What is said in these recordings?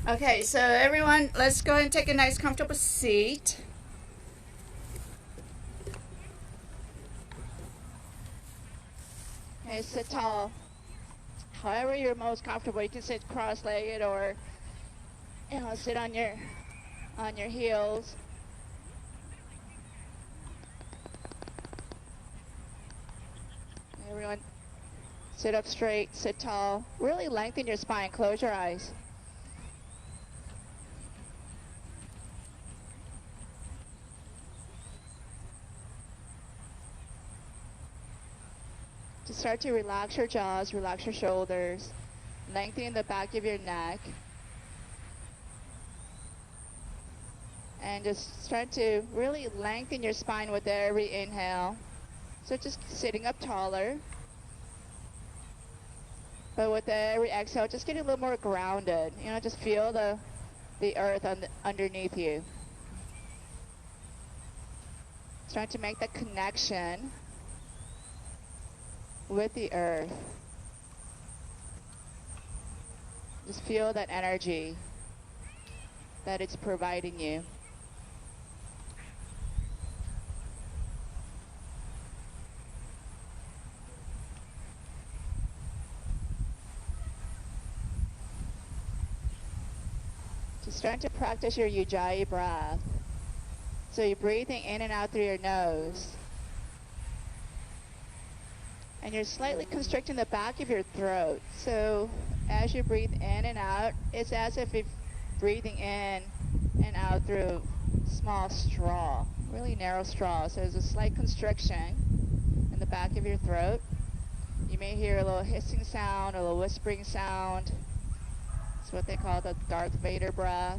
Okay, so everyone, let's go ahead and take a nice comfortable seat. Okay, sit tall. However you're most comfortable. You can sit cross-legged or sit on your heels. Everyone, sit up straight, sit tall. Really lengthen your spine. Close your eyes. Just start to relax your jaws, relax your shoulders, lengthen the back of your neck. And just start to really lengthen your spine with every inhale. So just sitting up taller. But with every exhale, just getting a little more grounded. Just feel the earth underneath you. Start to make that connection with the earth. Just feel that energy that it's providing you. Just start to practice your Ujjayi breath. So you're breathing in and out through your nose. And you're slightly constricting the back of your throat. So as you breathe in and out, it's as if you're breathing in and out through a small straw, really narrow straw. So there's a slight constriction in the back of your throat. You may hear a little hissing sound, a little whispering sound. It's what they call the Darth Vader breath.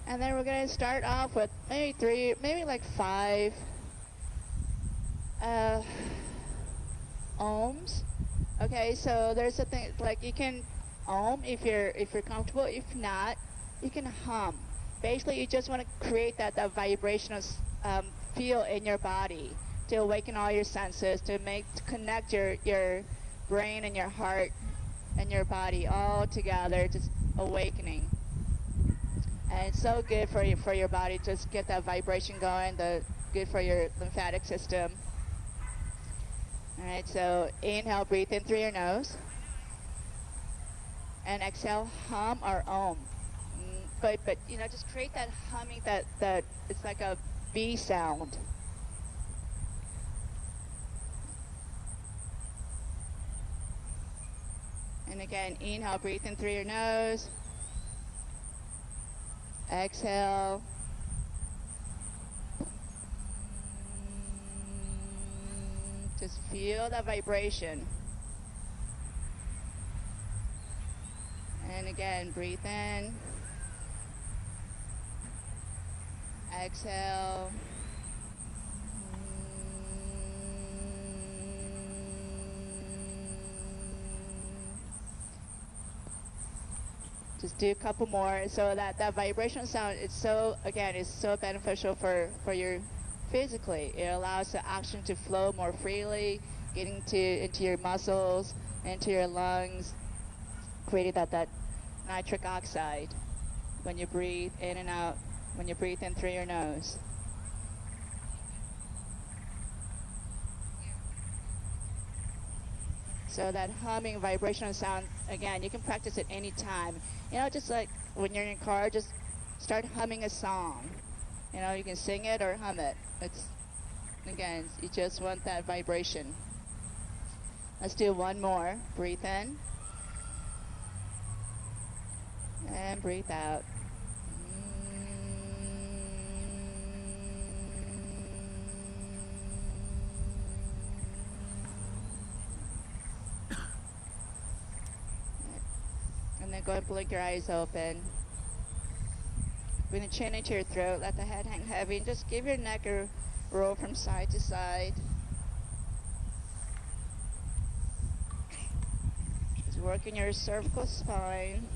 And then we're going to start off with maybe like 5 ohms. Okay, so there's a thing like you can ohm if you're comfortable. If not, you can hum. Basically, you just want to create that vibrational feel in your body to awaken all your senses, to connect your brain and your heart and your body all together, just awakening. And it's so good for your body to just get that vibration going, good for your lymphatic system. All right, so inhale, breathe in through your nose. And exhale, hum or om. But just create that humming that it's like a B sound. And again, inhale, breathe in through your nose. Exhale. Just feel that vibration. And again, breathe in. Exhale. Just do a couple more. So that vibration sound, it's so beneficial for your physically. It allows the oxygen to flow more freely, getting into your muscles, into your lungs, creating that nitric oxide when you breathe in and out, when you breathe in through your nose. So that humming vibrational sound, again, you can practice it anytime. Just like when you're in your car, just start humming a song. You can sing it or hum it. Again, you just want that vibration. Let's do one more. Breathe in. And breathe out. And then go and blink your eyes open. Bring the chin into your throat. Let the head hang heavy. And just give your neck a roll from side to side. So working your cervical spine.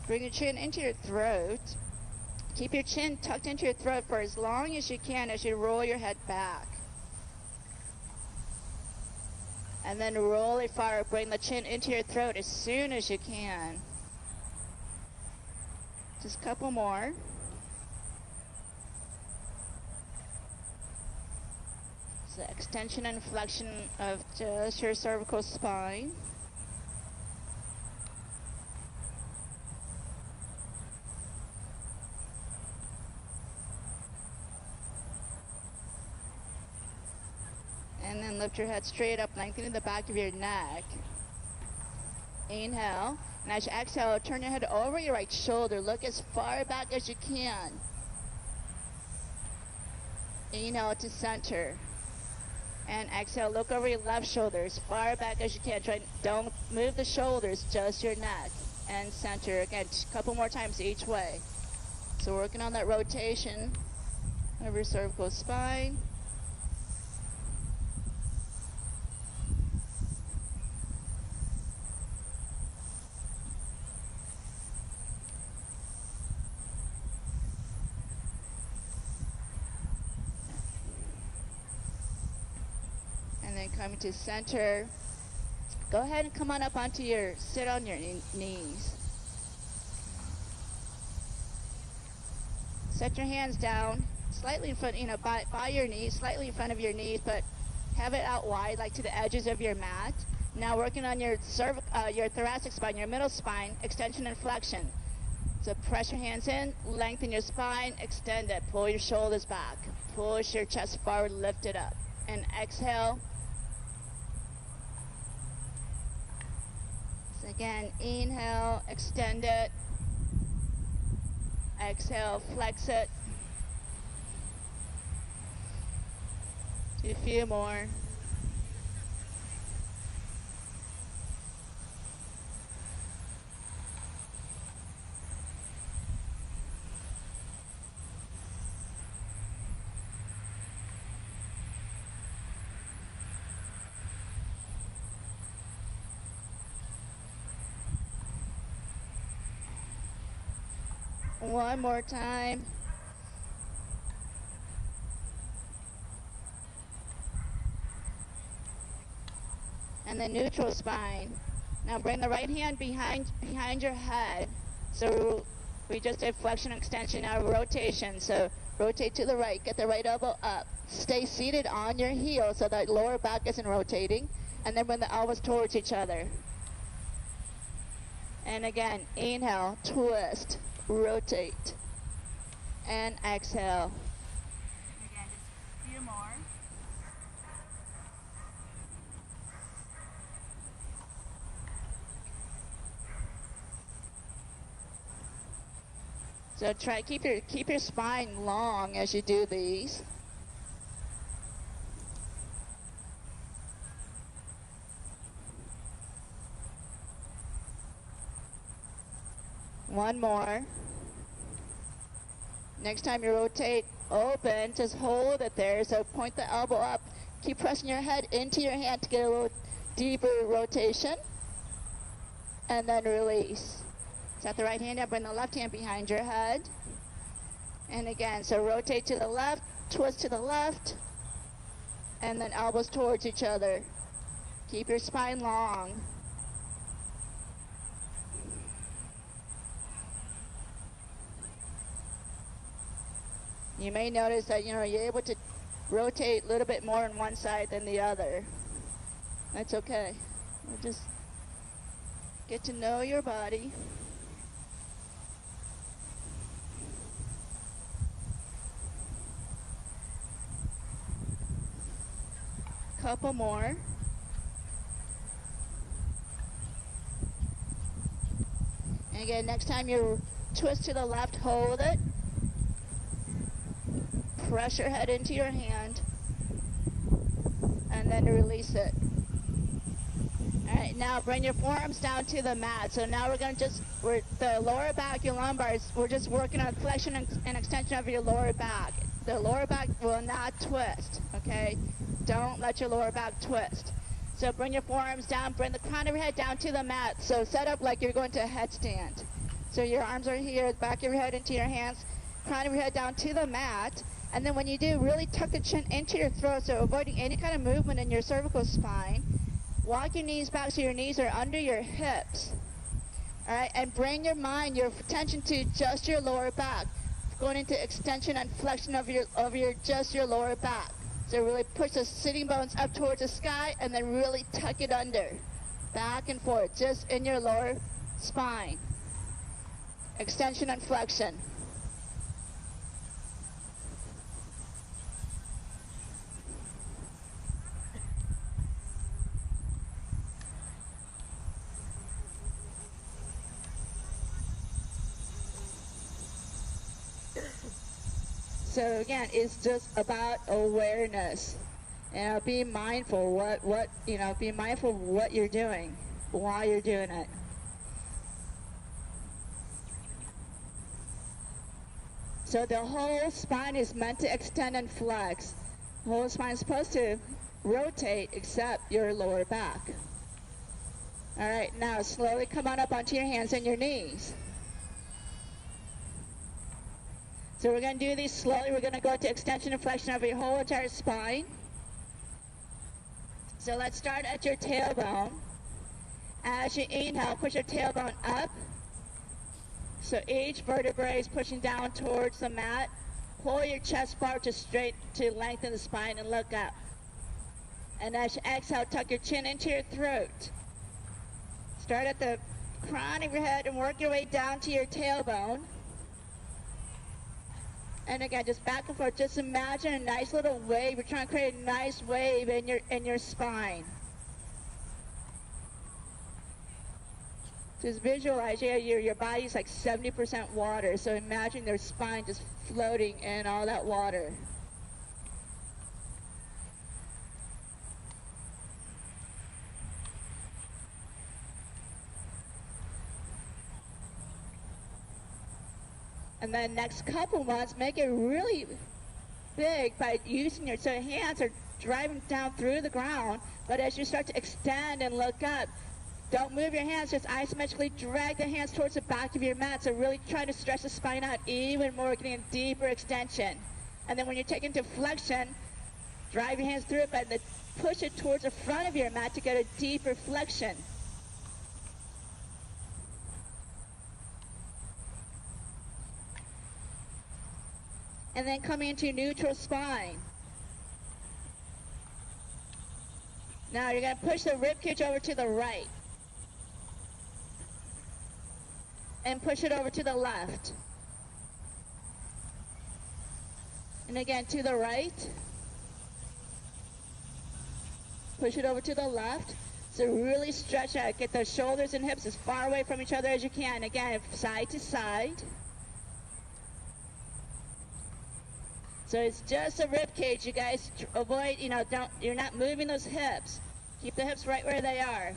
Bring your chin into your throat. Keep your chin tucked into your throat for as long as you can as you roll your head back. And then roll it forward. Bring the chin into your throat as soon as you can. Just a couple more. So extension and flexion of just your cervical spine. And then lift your head straight up, lengthening the back of your neck. Inhale. And as you exhale, turn your head over your right shoulder. Look as far back as you can. Inhale to center. And exhale, look over your left shoulder as far back as you can. Don't move the shoulders, just your neck. And center. Again, a couple more times each way. So working on that rotation of your cervical spine. Coming to center. Go ahead and come on up onto sit on your knees. Set your hands down slightly in front, by your knees, slightly in front of your knees, but have it out wide, like to the edges of your mat. Now working on your thoracic spine, your middle spine, extension and flexion. So press your hands in, lengthen your spine, extend it, pull your shoulders back, push your chest forward, lift it up, and exhale. Again, inhale, extend it. Exhale, flex it. Do a few more. One more time. And the neutral spine. Now bring the right hand behind your head. So we just did flexion and extension, now rotation. So rotate to the right, get the right elbow up. Stay seated on your heel so that lower back isn't rotating. And then bring the elbows towards each other. And again, inhale, twist. Rotate and exhale. And again, just a few more. So try keep your spine long as you do these. One more. Next time you rotate, open, just hold it there. So point the elbow up. Keep pressing your head into your hand to get a little deeper rotation. And then release. Set the right hand up, bring the left hand behind your head. And again, so rotate to the left, twist to the left, and then elbows towards each other. Keep your spine long. You may notice that, you're able to rotate a little bit more on one side than the other. That's okay. We'll just get to know your body. Couple more. And again, next time you twist to the left, hold it. Press your head into your hand and then release it. Alright, now bring your forearms down to the mat. So now we're the lower back, your lumbars, we're just working on flexion and extension of your lower back. The lower back will not twist, okay? Don't let your lower back twist. So bring your forearms down, bring the crown of your head down to the mat. So set up like you're going to a headstand. So your arms are here, back of your head into your hands, crown of your head down to the mat. And then when you do, really tuck the chin into your throat, so avoiding any kind of movement in your cervical spine. Walk your knees back so your knees are under your hips. All right, and bring your mind, your attention to just your lower back, going into extension and flexion of your just your lower back. So really push the sitting bones up towards the sky, and then really tuck it under, back and forth, just in your lower spine. Extension and flexion. So again, it's just about awareness. Be mindful be mindful of what you're doing while you're doing it. So the whole spine is meant to extend and flex. The whole spine is supposed to rotate except your lower back. All right, now slowly come on up onto your hands and your knees. So we're going to do these slowly. We're going to go to extension and flexion of your whole entire spine. So let's start at your tailbone. As you inhale, push your tailbone up. So each vertebrae is pushing down towards the mat. Pull your chest bar to lengthen the spine and look up. And as you exhale, tuck your chin into your throat. Start at the crown of your head and work your way down to your tailbone. And again, just back and forth. Just imagine a nice little wave. We're trying to create a nice wave in your spine. Just visualize, your body's like 70% water. So imagine their spine just floating in all that water. And then next couple months, make it really big by using your hands are driving down through the ground. But as you start to extend and look up, don't move your hands, just isometrically drag the hands towards the back of your mat. So really try to stretch the spine out even more, getting a deeper extension. And then when you're taking to flexion, drive your hands through it, but then push it towards the front of your mat to get a deeper flexion. And then coming into neutral spine. Now you're going to push the rib cage over to the right. And push it over to the left. And again to the right. Push it over to the left. So really stretch out. Get those shoulders and hips as far away from each other as you can. Again, side to side. So it's just a rib cage, you guys. Avoid, you're not moving those hips. Keep the hips right where they are.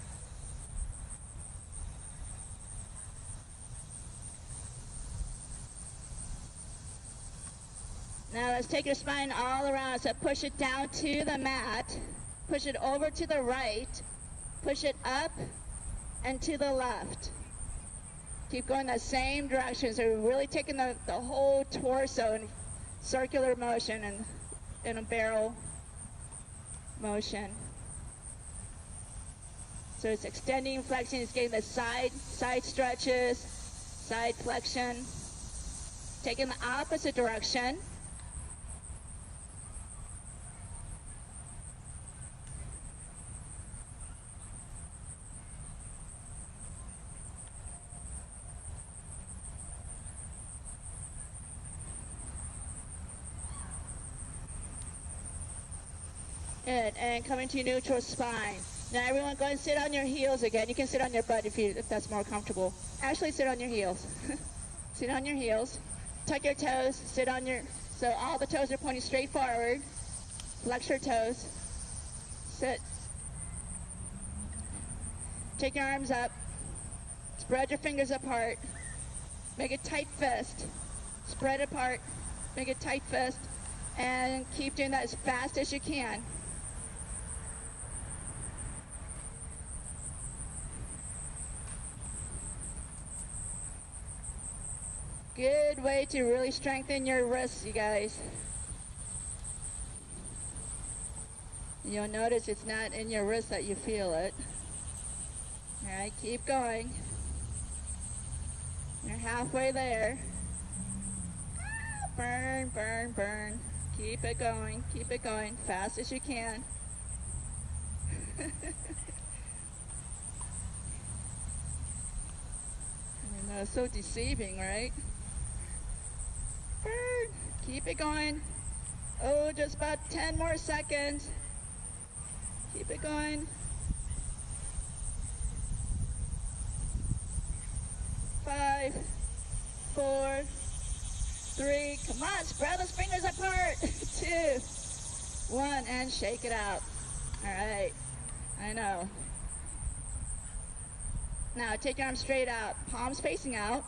Now let's take your spine all around. So push it down to the mat. Push it over to the right. Push it up and to the left. Keep going the same direction. So we're really taking the whole torso and circular motion and in a barrel motion. So it's extending and flexing. It's getting the side stretches, side flexion. Taking the opposite direction. Good, and coming to neutral spine. Now everyone go and sit on your heels again. You can sit on your butt if that's more comfortable. Actually sit on your heels. Sit on your heels. Tuck your toes, so all the toes are pointing straight forward. Flex your toes. Sit. Take your arms up. Spread your fingers apart. Make a tight fist. Spread apart. Make a tight fist. And keep doing that as fast as you can. Good way to really strengthen your wrists, you guys. You'll notice it's not in your wrist that you feel it. All right, keep going. You're halfway there. Burn, burn, burn. Keep it going, fast as you can. I know, so deceiving, right? Burn, keep it going. Oh, just about 10 more seconds. Keep it going. 5, 4, 3, come on, spread those fingers apart. 2, 1, and shake it out. All right, I know. Now take your arms straight out, palms facing out,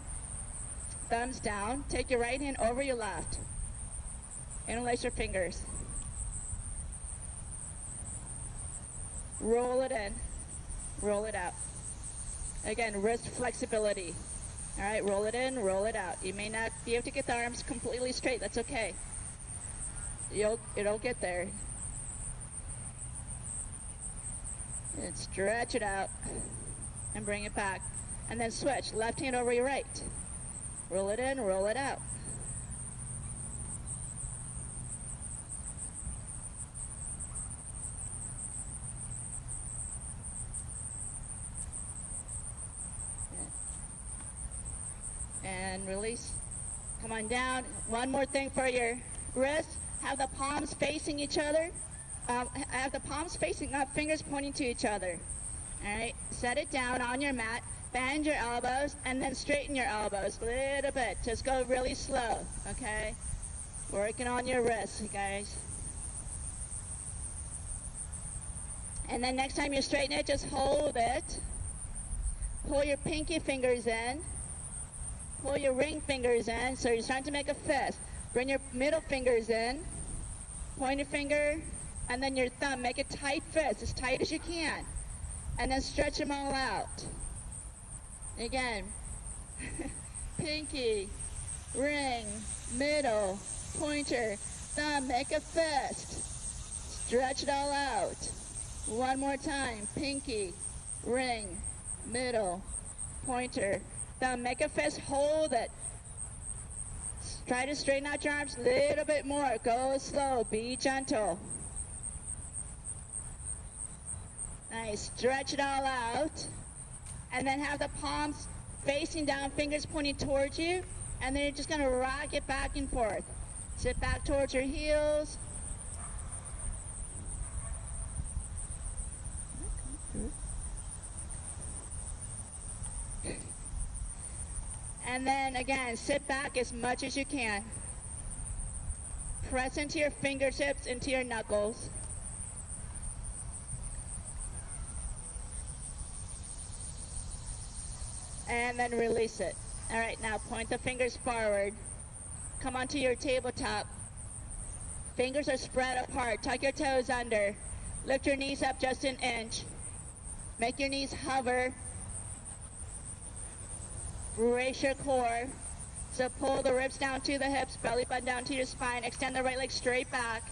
thumbs down. Take your right hand over your left. Interlace your fingers. Roll it in, roll it out. Again, wrist flexibility. All right, roll it in, roll it out. You may not be able to get the arms completely straight. That's okay. It'll get there. And stretch it out and bring it back. And then switch, left hand over your right. Roll it in, roll it out. And release. Come on down. One more thing for your wrists. Have the palms facing each other. Have the palms facing up, fingers pointing to each other. All right. Set it down on your mat. Bend your elbows and then straighten your elbows a little bit. Just go really slow. Okay. Working on your wrists, you guys. And then next time you straighten it, just hold it. Pull your pinky fingers in. Pull your ring fingers in, so you're starting to make a fist. Bring your middle fingers in, pointer finger, and then your thumb. Make a tight fist, as tight as you can. And then stretch them all out. Again, pinky, ring, middle, pointer, thumb, make a fist. Stretch it all out. One more time, pinky, ring, middle, pointer, thumb, make a fist, hold it. Try to straighten out your arms a little bit more. Go slow, be gentle. Nice, stretch it all out. And then have the palms facing down, fingers pointing towards you. And then you're just gonna rock it back and forth. Sit back towards your heels. And then again, sit back as much as you can. Press into your fingertips, into your knuckles. And then release it. All right, now point the fingers forward. Come onto your tabletop. Fingers are spread apart. Tuck your toes under. Lift your knees up just an inch. Make your knees hover. Brace your core. So pull the ribs down to the hips, belly button down to your spine. Extend the right leg straight back.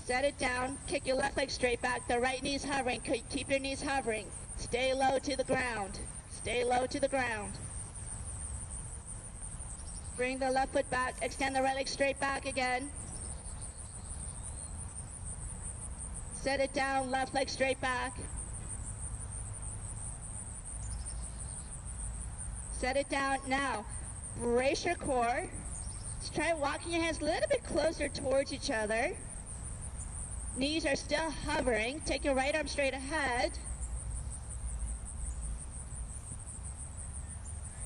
Set it down. Kick your left leg straight back. The right knee's hovering. Keep your knees hovering. Stay low to the ground. Stay low to the ground. Bring the left foot back. Extend the right leg straight back again. Set it down. Left leg straight back. Set it down. Now, brace your core. Let's try walking your hands a little bit closer towards each other. Knees are still hovering. Take your right arm straight ahead.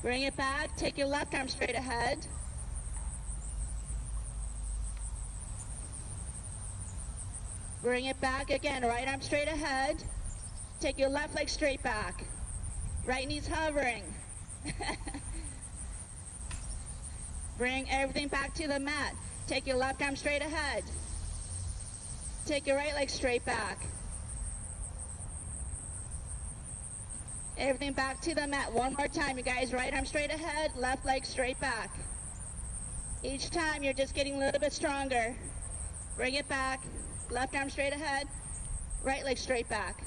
Bring it back. Take your left arm straight ahead. Bring it back again, right arm straight ahead. Take your left leg straight back. Right knee's hovering. Bring everything back to the mat. Take your left arm straight ahead. Take your right leg straight back. Everything back to the mat. One more time, you guys. Right arm straight ahead, left leg straight back. Each time you're just getting a little bit stronger. Bring it back. Left arm straight ahead, right leg straight back.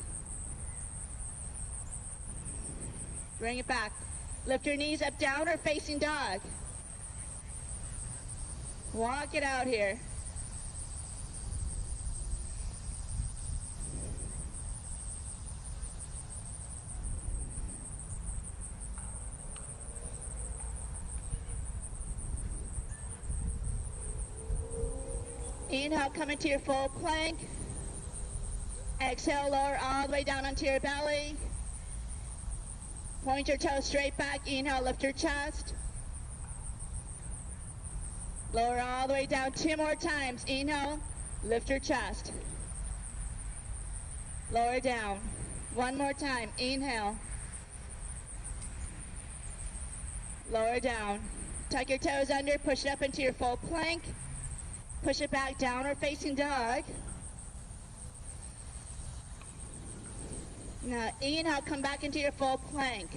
Bring it back. Lift your knees up, down or facing dog. Walk it out here. Inhale, come into your full plank. Exhale, lower all the way down onto your belly. Point your toes straight back. Inhale, lift your chest. Lower all the way down 2 more times. Inhale, lift your chest. Lower down. 1 more time. Inhale. Lower down. Tuck your toes under, push it up into your full plank. Push it back, downward facing dog. Now inhale, come back into your full plank.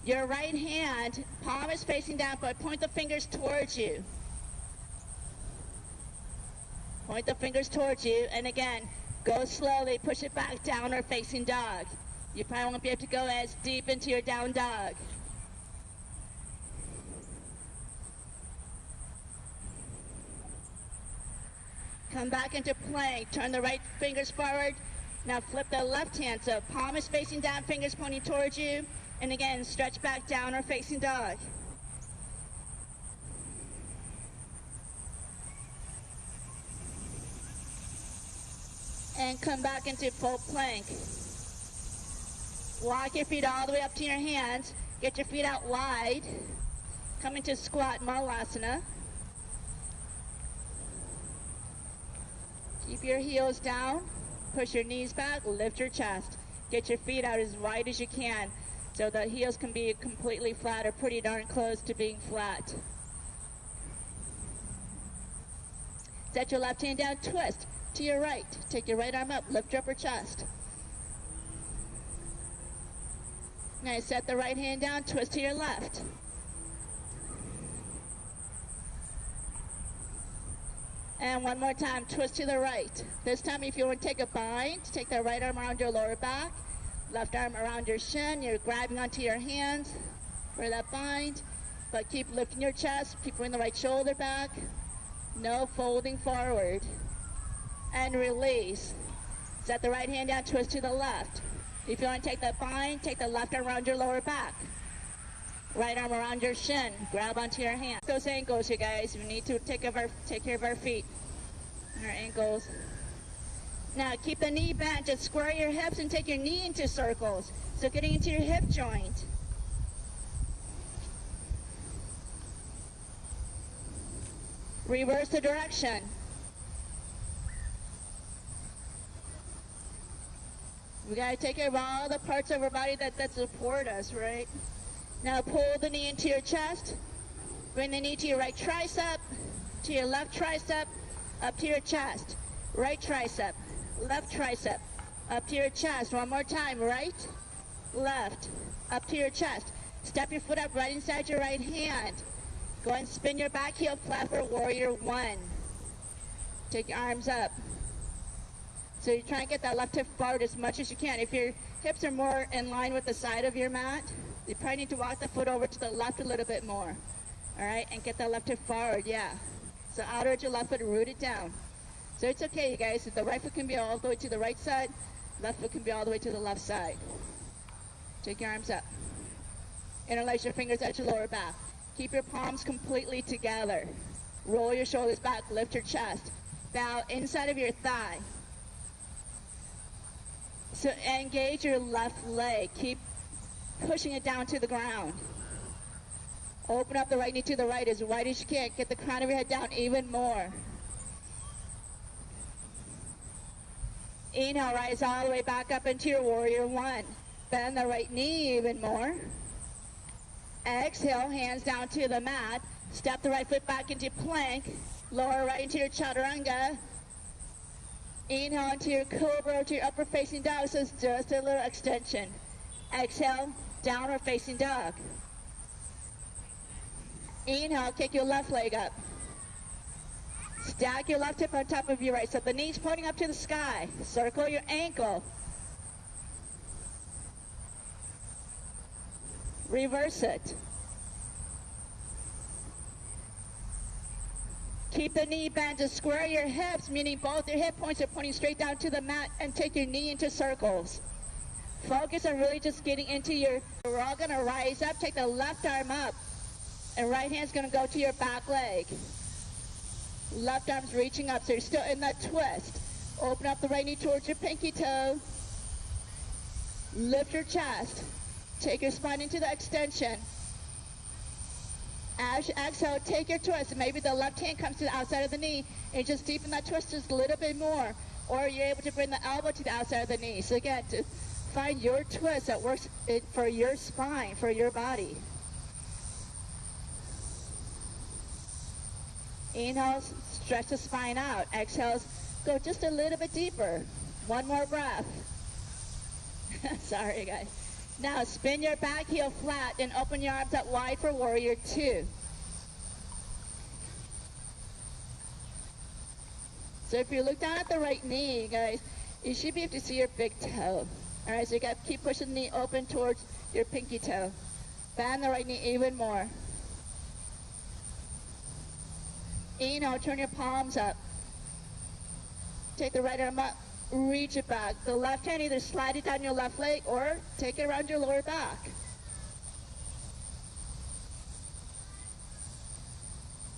Your right hand, palm is facing down, but point the fingers towards you. Point the fingers towards you, and again, go slowly, push it back, downward facing dog. You probably won't be able to go as deep into your down dog. Come back into plank, turn the right fingers forward. Now flip the left hand, so palm is facing down, fingers pointing towards you. And again, stretch back down or facing dog. And come back into full plank. Walk your feet all the way up to your hands. Get your feet out wide. Come into squat malasana. Keep your heels down, push your knees back, lift your chest. Get your feet out as wide as you can so the heels can be completely flat or pretty darn close to being flat. Set your left hand down, twist to your right. Take your right arm up, lift your upper chest. Now set the right hand down, twist to your left. And one more time, twist to the right. This time, if you want to take a bind, take the right arm around your lower back, left arm around your shin. You're grabbing onto your hands for that bind, but keep lifting your chest, keep bringing the right shoulder back. No folding forward. And release. Set the right hand down, twist to the left. If you want to take that bind, take the left arm around your lower back. Right arm around your shin. Grab onto your hand. Those ankles, you guys. We need to take care of our feet and our ankles. Now keep the knee bent. Just square your hips and take your knee into circles. So getting into your hip joint. Reverse the direction. We got to take care of all the parts of our body that support us, right? Now pull the knee into your chest. Bring the knee to your right tricep, to your left tricep, up to your chest. Right tricep, left tricep, up to your chest. One more time, right, left, up to your chest. Step your foot up right inside your right hand. Go ahead and spin your back heel flat for warrior 1. Take your arms up. So you try and get that left hip forward as much as you can. If your hips are more in line with the side of your mat, you probably need to walk the foot over to the left a little bit more. All right, and get that left hip forward, yeah. So outer edge of left foot, root it down. So it's okay, you guys. The right foot can be all the way to the right side. Left foot can be all the way to the left side. Take your arms up. Interlace your fingers at your lower back. Keep your palms completely together. Roll your shoulders back, lift your chest. Bow inside of your thigh. So engage your left leg. Keep pushing it down to the ground. Open up the right knee to the right as wide as you can. Get the crown of your head down even more. Inhale, rise all the way back up into your warrior one. Bend the right knee even more. Exhale, hands down to the mat. Step the right foot back into plank. Lower right into your chaturanga. Inhale into your cobra, to your upper facing dog, so it's just a little extension. Exhale, downward facing dog. Inhale, kick your left leg up. Stack your left hip on top of your right, so the knees pointing up to the sky. Circle your ankle. Reverse it. Keep the knee bent to square your hips, meaning both your hip points are pointing straight down to the mat, and take your knee into circles. Focus on really just getting into your, we're all gonna rise up, take the left arm up, and right hand's gonna go to your back leg. Left arm's reaching up, so you're still in that twist. Open up the right knee towards your pinky toe. Lift your chest. Take your spine into the extension. As you exhale, take your twist. Maybe the left hand comes to the outside of the knee, and just deepen that twist just a little bit more. Or you're able to bring the elbow to the outside of the knee. So again, to find your twist that works for your spine, for your body. Inhale, stretch the spine out. Exhale, go just a little bit deeper. One more breath. Sorry, guys. Now spin your back heel flat and open your arms up wide for warrior two. So if you look down at the right knee, guys, you should be able to see your big toe. All right, so you got to keep pushing the knee open towards your pinky toe. Bend the right knee even more. Inhale, turn your palms up. Take the right arm up, reach it back. The left hand, either slide it down your left leg or take it around your lower back.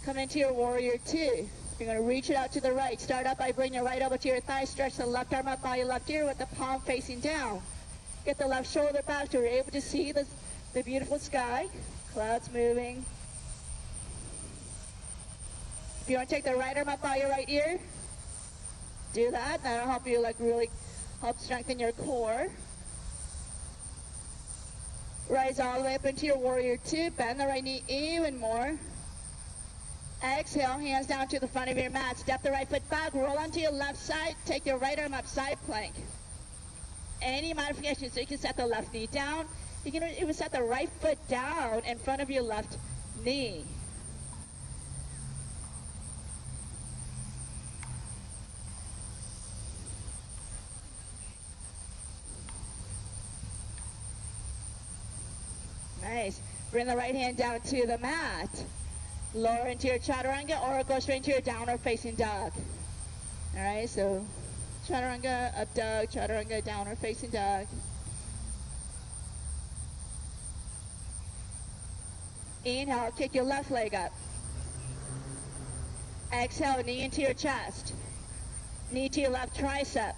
Come into your warrior two. You're going to reach it out to the right. Start up by bringing your right elbow to your thigh. Stretch the left arm up by your left ear with the palm facing down. Get the left shoulder back so you're able to see the beautiful sky. Clouds moving. If you want to take the right arm up by your right ear, do that. That'll help you really help strengthen your core. Rise all the way up into your warrior two. Bend the right knee even more. Exhale, hands down to the front of your mat. Step the right foot back, roll onto your left side. Take your right arm up, side plank. Any modifications, so you can set the left knee down. You can even set the right foot down in front of your left knee. Nice. Bring the right hand down to the mat. Lower into your chaturanga or go straight into your downward facing dog. All right, so chaturanga, up dog, chaturanga, downward facing dog. Inhale, kick your left leg up. Exhale, knee into your chest. Knee to your left tricep.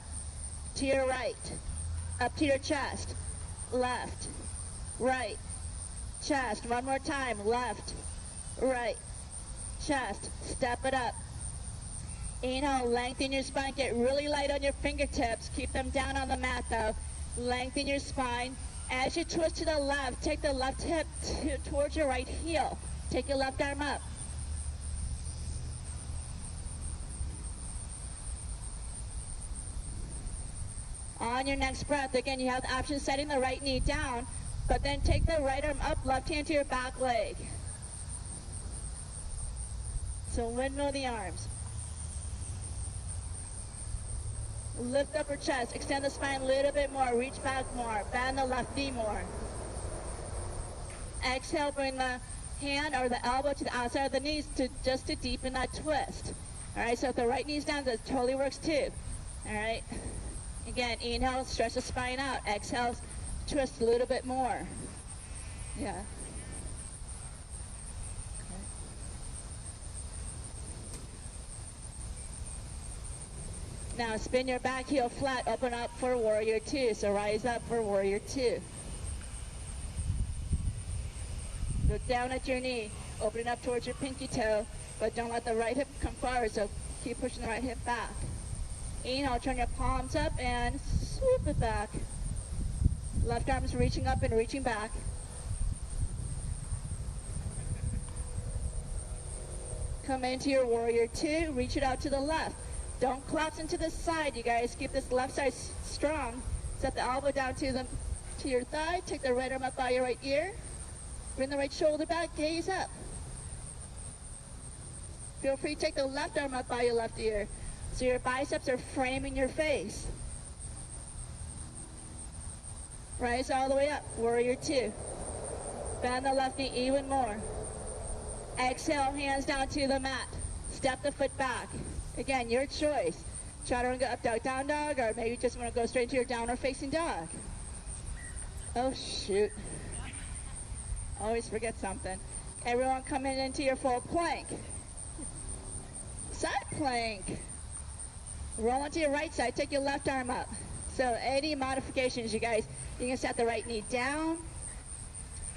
To your right. Up to your chest. Left. Right. Chest. One more time. Left. Right. Chest. Step it up. Inhale, lengthen your spine. Get really light on your fingertips. Keep them down on the mat though. Lengthen your spine. As you twist to the left, take the left hip towards your right heel. Take your left arm up. On your next breath, again, you have the option of setting the right knee down, but then take the right arm up, left hand to your back leg. So windmill the arms. Lift up your chest, extend the spine a little bit more, reach back more, bend the left knee more. Exhale, bring the hand or the elbow to the outside of the knees just to deepen that twist. All right, so if the right knee's down, that totally works too. All right, again, inhale, stretch the spine out. Exhale, twist a little bit more. Yeah. Now spin your back heel flat, open up for warrior two. So rise up for warrior two. Look down at your knee, open it up towards your pinky toe, but don't let the right hip come forward, so keep pushing the right hip back. Inhale, turn your palms up and swoop it back. Left arm's reaching up and reaching back. Come into your warrior two, reach it out to the left. Don't collapse into the side, you guys. Keep this left side strong. Set the elbow down to your thigh. Take the right arm up by your right ear. Bring the right shoulder back, gaze up. Feel free to take the left arm up by your left ear. So your biceps are framing your face. Rise all the way up, warrior two. Bend the left knee even more. Exhale, hands down to the mat. Step the foot back. Again, your choice. Chaturanga up dog, down dog, or maybe you just want to go straight to your downward facing dog. Oh shoot. Always forget something. Everyone coming into your full plank. Side plank. Roll onto your right side, take your left arm up. So any modifications, you guys. You can set the right knee down.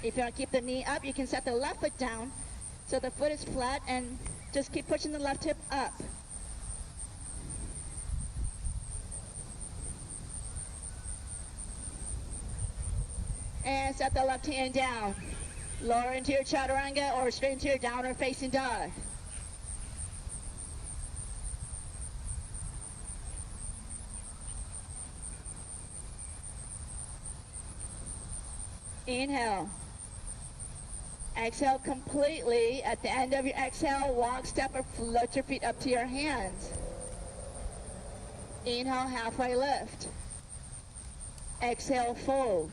If you want to keep the knee up, you can set the left foot down so the foot is flat and just keep pushing the left hip up. And set the left hand down. Lower into your chaturanga or straight into your downward facing dog. Inhale. Exhale completely. At the end of your exhale, walk, step, or float your feet up to your hands. Inhale, halfway lift. Exhale, fold.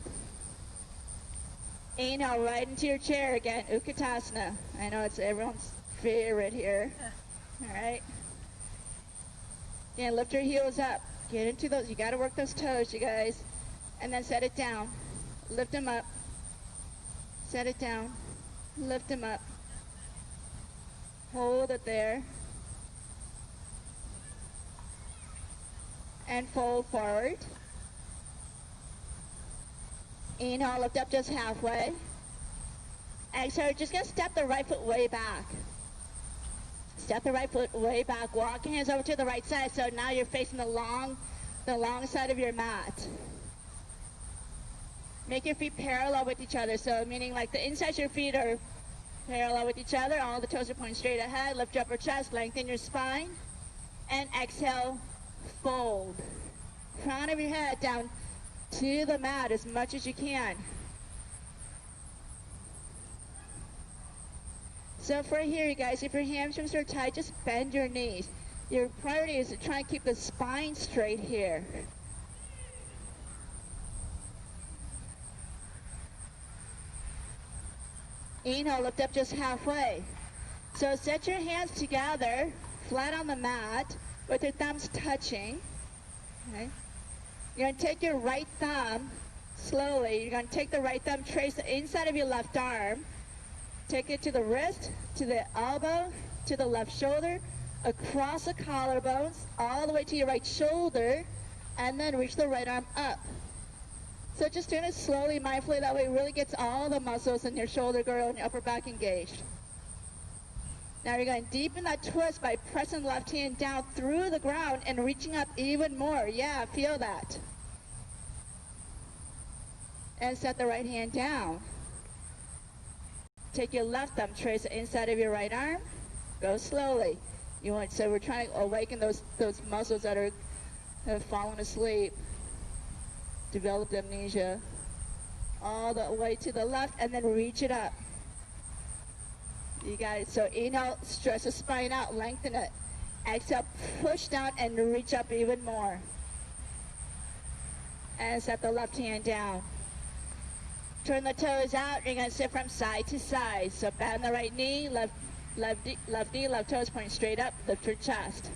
Inhale, right into your chair again, Utkatasana. I know it's everyone's favorite here. All right. Again, lift your heels up. Get into those. You got to work those toes, you guys. And then set it down. Lift them up. Set it down. Lift them up. Hold it there. And fold forward. Inhale, lift up just halfway. Exhale, just gonna step the right foot way back. Step the right foot way back. Walk your hands over to the right side. So now you're facing the long side of your mat. Make your feet parallel with each other. So meaning like the insides of your feet are parallel with each other. All the toes are pointing straight ahead. Lift your upper chest, lengthen your spine. And exhale, fold. Crown of your head down to the mat as much as you can. So for here, you guys, if your hamstrings are tight, just bend your knees. Your priority is to try and keep the spine straight here. Inhale, lift up just halfway. So set your hands together, flat on the mat, with your thumbs touching. Okay. You're going to take your right thumb, slowly, you're going to take the right thumb, trace the inside of your left arm, take it to the wrist, to the elbow, to the left shoulder, across the collarbones, all the way to your right shoulder, and then reach the right arm up. So just doing it slowly, mindfully, that way it really gets all the muscles in your shoulder girdle and your upper back engaged. Now you're going to deepen that twist by pressing the left hand down through the ground and reaching up even more. Yeah, feel that. And set the right hand down. Take your left thumb, trace the inside of your right arm. Go slowly. So we're trying to awaken those muscles that have fallen asleep, developed amnesia. All the way to the left, and then reach it up. You got it. So inhale, stretch the spine out, lengthen it. Exhale, push down and reach up even more. And set the left hand down. Turn the toes out. You're going to sit from side to side. So bend the right knee, left knee, left toes point straight up, lift your chest.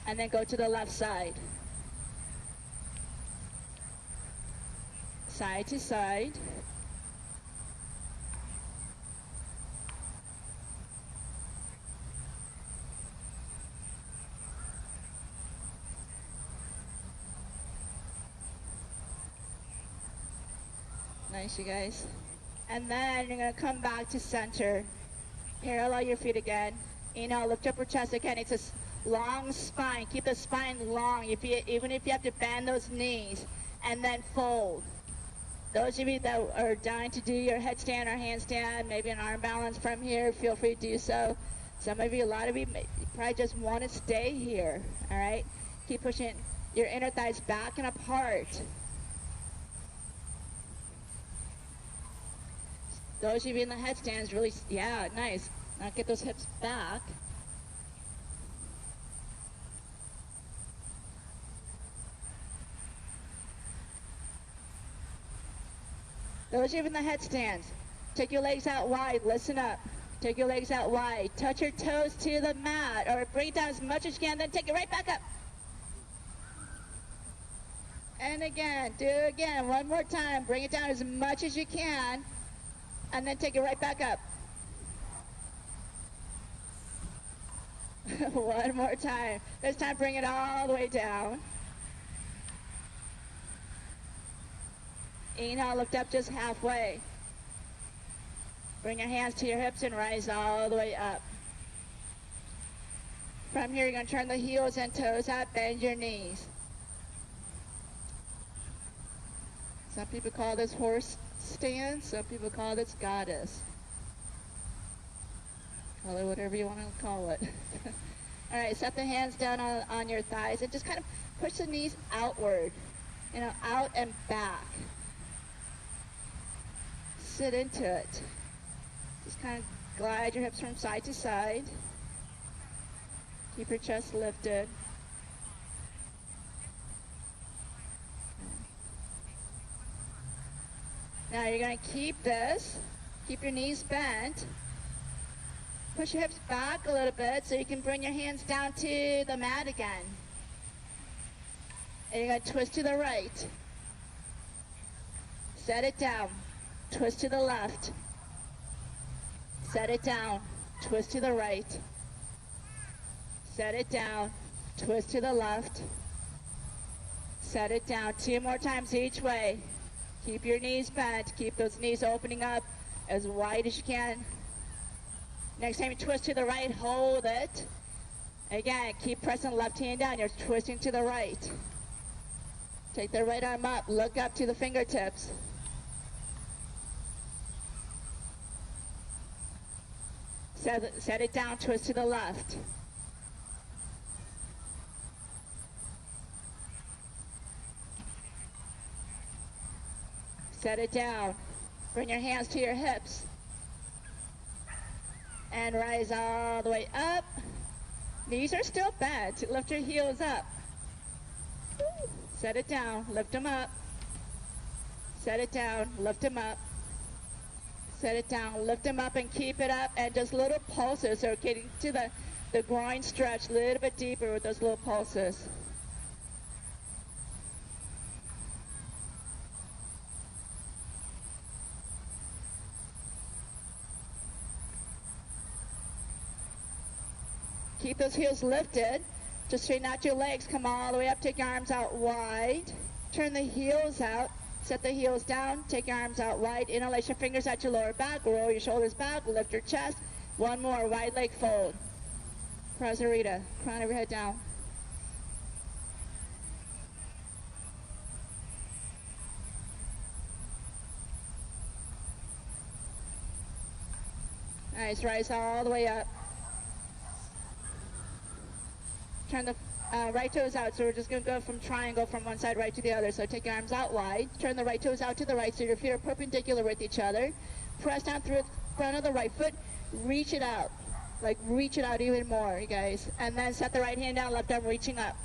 And then go to the left side. Side to side. Nice, you guys. And then you're going to come back to center. Parallel your feet again. Inhale, lift up your chest again. It's a Long spine. Keep the spine long, even if you have to bend those knees. And then fold. Those of you that are dying to do your headstand or handstand, maybe an arm balance from here, feel free to do so. Some of you, a lot of you probably just want to stay here, all right? Keep pushing your inner thighs back and apart. Those of you in the headstands, really, yeah, nice. Now get those hips back. Those of you in the headstands, take your legs out wide, listen up. Take your legs out wide. Touch your toes to the mat, or bring it down as much as you can, then take it right back up. And again, do it again, one more time. Bring it down as much as you can, and then take it right back up. One more time. This time, bring it all the way down. Inhale, lift up just halfway. Bring your hands to your hips and rise all the way up. From here, you're going to turn the heels and toes out, bend your knees. Some people call this horse stance, some people call this goddess. Call it whatever you want to call it. All right, set the hands down on your thighs and just kind of push the knees outward, out and back. Sit into it. Just kind of glide your hips from side to side. Keep your chest lifted. Now you're going to keep this. Keep your knees bent. Push your hips back a little bit so you can bring your hands down to the mat again. And you're going to twist to the right. Set it down. Twist to the left. Set it down. Twist to the right. Set it down. Twist to the left. Set it down. 2 more times each way. Keep your knees bent. Keep those knees opening up as wide as you can. Next time you twist to the right, hold it. Again, keep pressing the left hand down. You're twisting to the right. Take the right arm up. Look up to the fingertips. Set it down, twist to the left. Set it down. Bring your hands to your hips. And rise all the way up. Knees are still bent. Lift your heels up. Set it down, lift them up. Set it down, lift them up. Set it down, lift them up and keep it up, and just little pulses. So getting to the groin stretch a little bit deeper with those little pulses. Keep those heels lifted. Just straighten out your legs, come all the way up, take your arms out wide. Turn the heels out. Set the heels down, take your arms out wide, interlace your fingers at your lower back, roll your shoulders back, lift your chest. One more, wide leg fold. Prasarita, crown of your head down. Nice, rise all the way up. Turn the right toes out, so we're just going to go from triangle from one side right to the other. So take your arms out wide, turn the right toes out to the right so your feet are perpendicular with each other. Press down through the front of the right foot, reach it out, like reach it out even more, you guys. And then set the right hand down, left arm reaching up.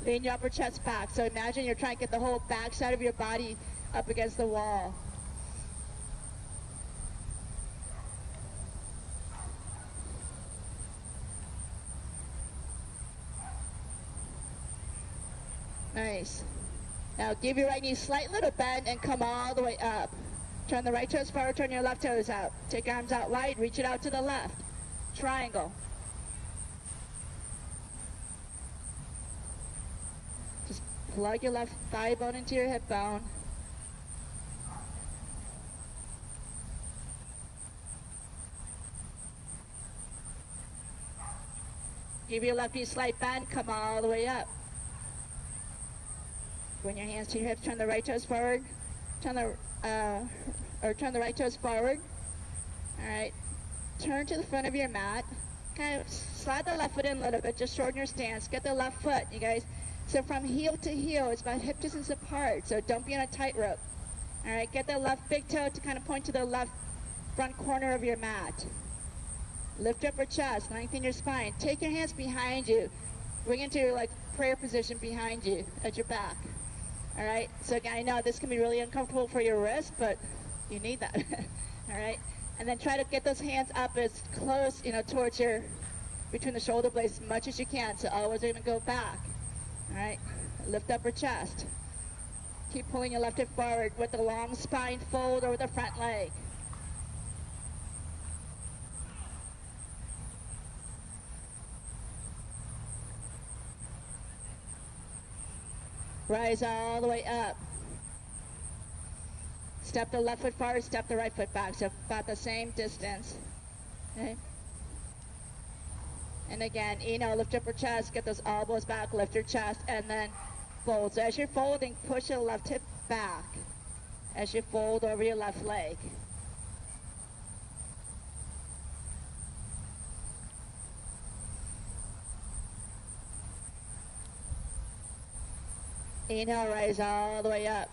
Lean your upper chest back. So imagine you're trying to get the whole back side of your body up against the wall. Nice. Now give your right knee a slight little bend and come all the way up. Turn the right toes forward, turn your left toes out. Take your arms out wide, reach it out to the left. Triangle. Just plug your left thigh bone into your hip bone. Give your left knee a slight bend. Come all the way up. Bring your hands to your hips. Turn the right toes forward. Turn the right toes forward. All right. Turn to the front of your mat. Kind of slide the left foot in a little bit. Just shorten your stance. Get the left foot, you guys. So from heel to heel, it's about hip distance apart. So don't be on a tightrope. All right. Get the left big toe to kind of point to the left front corner of your mat. Lift up your chest. Lengthen your spine. Take your hands behind you. Bring into like prayer position behind you at your back. All right. So again, I know this can be really uncomfortable for your wrist, but you need that. All right. And then try to get those hands up as close, towards between the shoulder blades as much as you can. So always going to go back. All right. Lift up your chest. Keep pulling your left hip forward with the long spine fold over the front leg. Rise all the way up. Step the left foot forward, step the right foot back. So about the same distance. Okay. And again, lift up your chest, get those elbows back, lift your chest, and then fold. So as you're folding, push your left hip back as you fold over your left leg. Inhale, rise all the way up.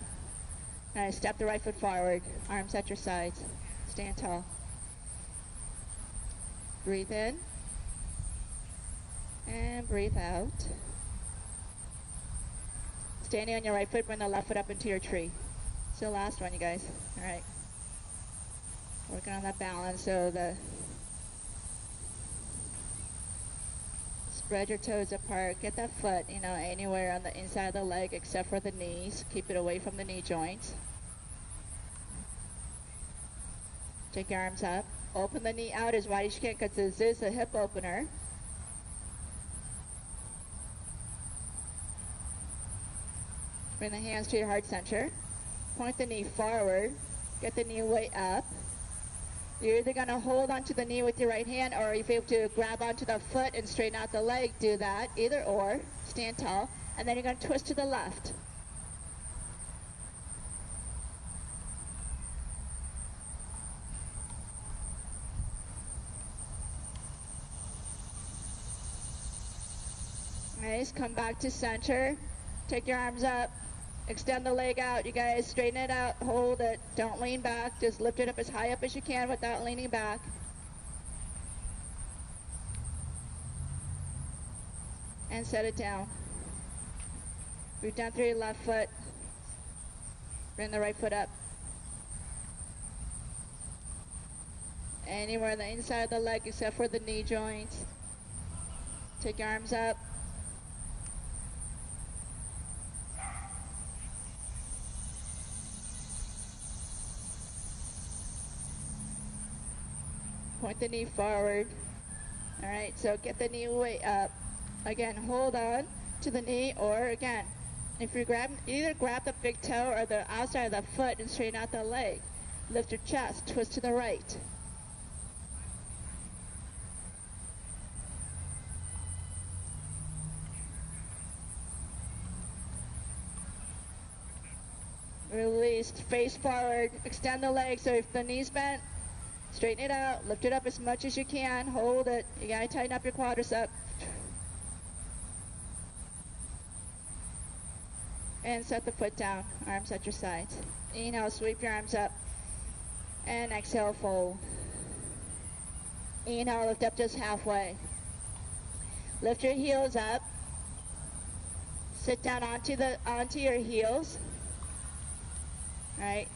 Now step the right foot forward. Arms at your sides. Stand tall. Breathe in. And breathe out. Standing on your right foot, bring the left foot up into your tree. So last one, you guys. All right. Working on that balance. So spread your toes apart. Get that foot, anywhere on the inside of the leg except for the knees. Keep it away from the knee joints. Take your arms up. Open the knee out as wide as you can because this is a hip opener. Bring the hands to your heart center. Point the knee forward. Get the knee way up. You're either going to hold onto the knee with your right hand, or if you're able to grab onto the foot and straighten out the leg, do that. Either or. Stand tall. And then you're going to twist to the left. Nice. Come back to center. Take your arms up. Extend the leg out. You guys straighten it out. Hold it. Don't lean back. Just lift it up as high up as you can without leaning back. And set it down. Breathe down through your left foot. Bring the right foot up. Anywhere on the inside of the leg except for the knee joints. Take your arms up. Point the knee forward. All right, so get the knee way up. Again, hold on to the knee, or again, if you either grab the big toe or the outside of the foot and straighten out the leg. Lift your chest, twist to the right. Release, face forward, extend the leg, so if the knee's bent, straighten it out, lift it up as much as you can, hold it. You gotta tighten up your quadricep. And set the foot down, arms at your sides. Inhale, sweep your arms up. And exhale, fold. Inhale, lift up just halfway. Lift your heels up. Sit down onto your heels. All right.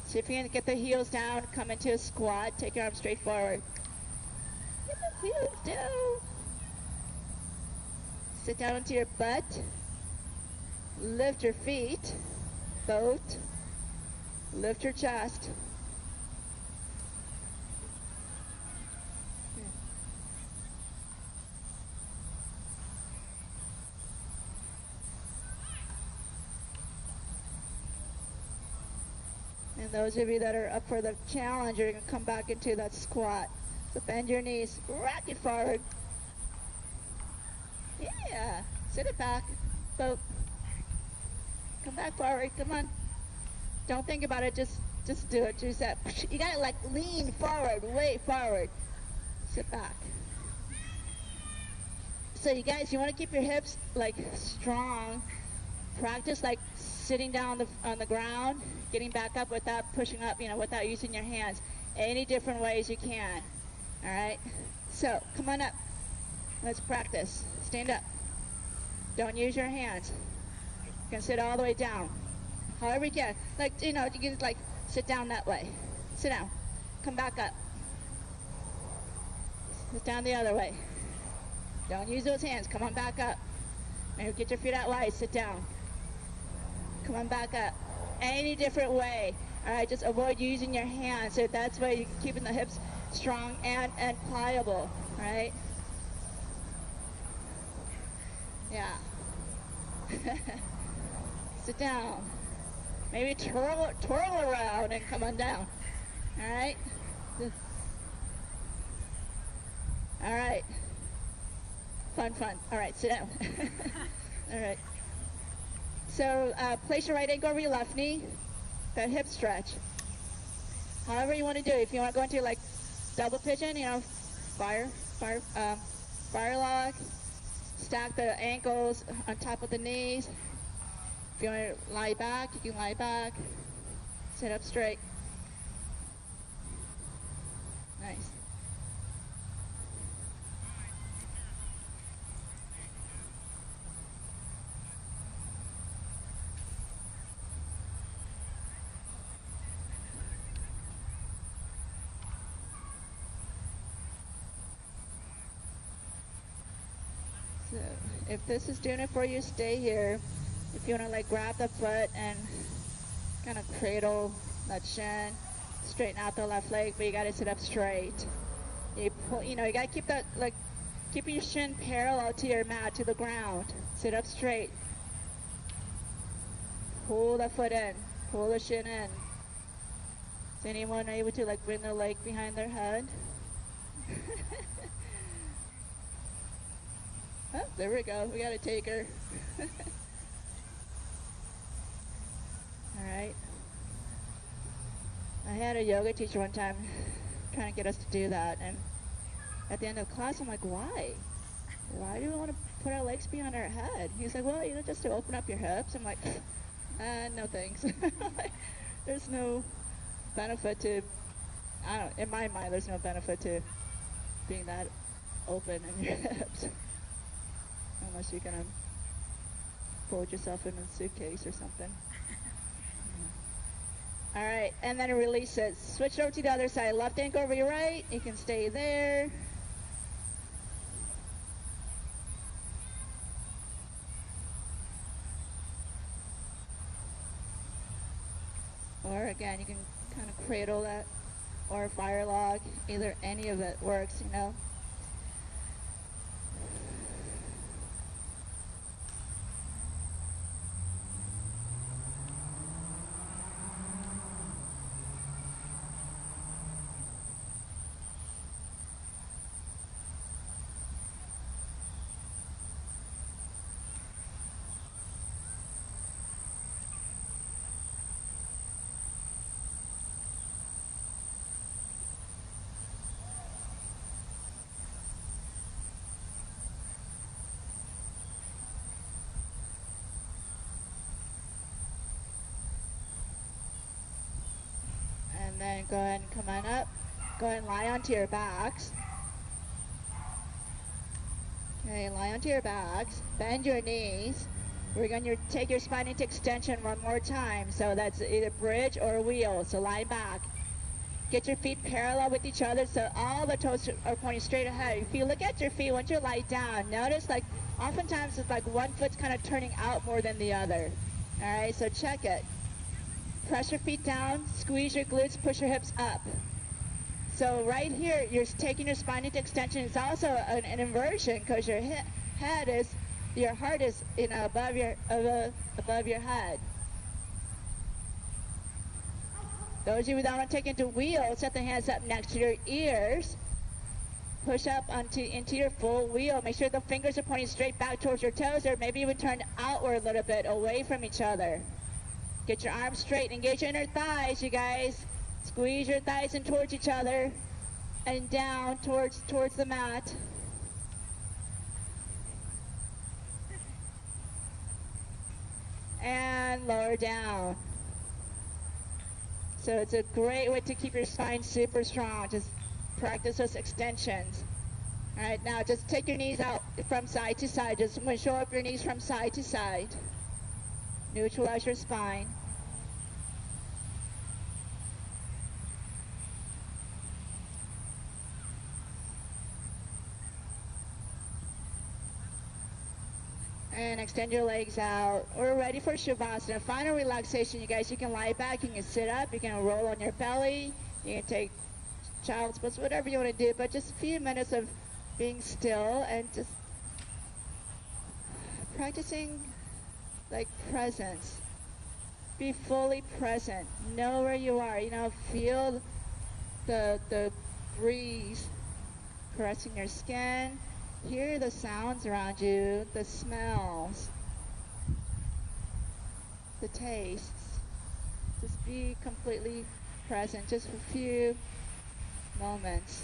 See if you can get the heels down, come into a squat, take your arms straight forward. Get the heels down. Sit down onto your butt. Lift your feet, both. Lift your chest. And those of you that are up for the challenge, you're going to come back into that squat. So bend your knees, rock it forward. Yeah. Sit it back. Boat. Come back forward. Come on. Don't think about it. Just do it. Just that. You gotta like lean forward, way forward. Sit back. So you guys, you want to keep your hips like strong. Practice like sitting down on the ground, getting back up without pushing up, without using your hands. Any different ways you can. All right. So come on up. Let's practice. Stand up. Don't use your hands. You can sit all the way down. However you can. Like, you can like sit down that way. Sit down. Come back up. Sit down the other way. Don't use those hands. Come on back up. Maybe get your feet out wide. Sit down. Come on back up. Any different way. All right, just avoid using your hands. So that's why you're keeping the hips strong and pliable, right? Yeah. Sit down. Maybe twirl around and come on down. All right? All right. Fun. All right, sit down. All right. So place your right ankle over your left knee. That hip stretch. However you want to do it. If you want to go into like double pigeon, fire log. Stack the ankles on top of the knees. If you want to lie back, you can lie back. Sit up straight. Nice. So if this is doing it for you, stay here. If you want to like grab the foot and kind of cradle that shin, straighten out the left leg, but you got to sit up straight. You pull, you got to keep that keep your shin parallel to your mat, to the ground. Sit up straight. Pull the foot in. Pull the shin in. Is anyone able to like bring their leg behind their head? Oh, there we go. We got a taker. All right. I had a yoga teacher one time trying to get us to do that, and at the end of class, I'm like, why? Why do we want to put our legs behind our head? He's like, well, just to open up your hips. I'm like, no thanks. There's no benefit to, in my mind, there's no benefit to being that open in your hips. Unless you're gonna fold yourself in a suitcase or something. All right, and then release it. Switch over to the other side. Left ankle over your right. You can stay there. Or again, you can kind of cradle that, or fire log. Either any of it works, And then go ahead and come on up. Go ahead and lie onto your backs. Okay, lie onto your backs. Bend your knees. We're going to take your spine into extension one more time. So that's either bridge or wheel. So lie back. Get your feet parallel with each other so all the toes are pointing straight ahead. If you look at your feet, once you lie down, notice like oftentimes it's like one foot's kind of turning out more than the other. All right, so check it. Press your feet down, squeeze your glutes, push your hips up. So right here, you're taking your spine into extension. It's also an inversion because your your heart is above your head. Those of you that want to take into wheel, set the hands up next to your ears. Push up into your full wheel. Make sure the fingers are pointing straight back towards your toes, or maybe even turn outward a little bit away from each other. Get your arms straight. Engage your inner thighs, you guys. Squeeze your thighs in towards each other and down towards the mat. And lower down. So it's a great way to keep your spine super strong. Just practice those extensions. All right, now just take your knees out from side to side. Just show up your knees from side to side. Neutralize your spine. And extend your legs out. We're ready for Shavasana. Final relaxation, you guys. You can lie back, you can sit up, you can roll on your belly, you can take child's pose, whatever you want to do, but just a few minutes of being still and just practicing like presence. Be fully present. Know where you are. Feel the breeze caressing your skin. Hear the sounds around you, the smells, the tastes. Just be completely present, just for a few moments.